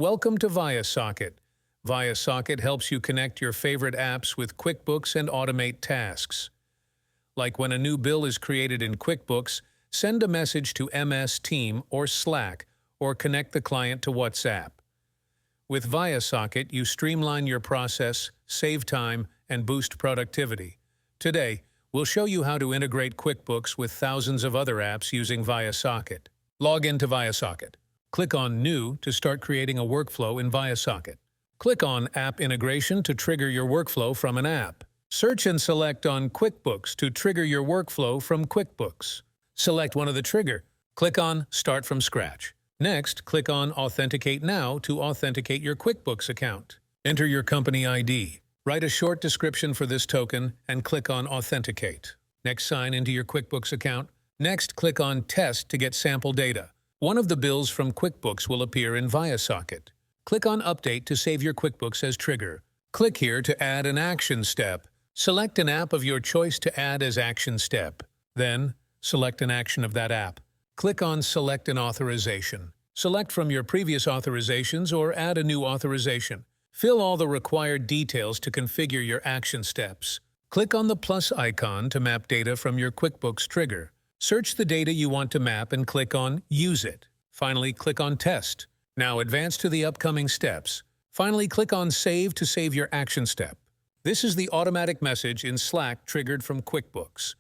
Welcome to viaSocket. viaSocket helps you connect your favorite apps with QuickBooks and automate tasks. Like when a new bill is created in QuickBooks, send a message to MS Team or Slack, or connect the client to WhatsApp. With viaSocket, you streamline your process, save time, and boost productivity. Today, we'll show you how to integrate QuickBooks with thousands of other apps using viaSocket. Log into viaSocket. Click on New to start creating a workflow in viaSocket. Click on App Integration to trigger your workflow from an app. Search and select on QuickBooks to trigger your workflow from QuickBooks. Select one of the trigger. Click on Start from Scratch. Next, click on Authenticate Now to authenticate your QuickBooks account. Enter your company ID. Write a short description for this token and click on Authenticate. Next, sign into your QuickBooks account. Next, click on Test to get sample data. One of the bills from QuickBooks will appear in viaSocket. Click on Update to save your QuickBooks as trigger. Click here to add an action step. Select an app of your choice to add as action step. Then, select an action of that app. Click on Select an authorization. Select from your previous authorizations or add a new authorization. Fill all the required details to configure your action steps. Click on the plus icon to map data from your QuickBooks trigger. Search the data you want to map and click on Use It. Finally, click on Test. Now advance to the upcoming steps. Finally, click on Save to save your action step. This is the automatic message in Slack triggered from QuickBooks.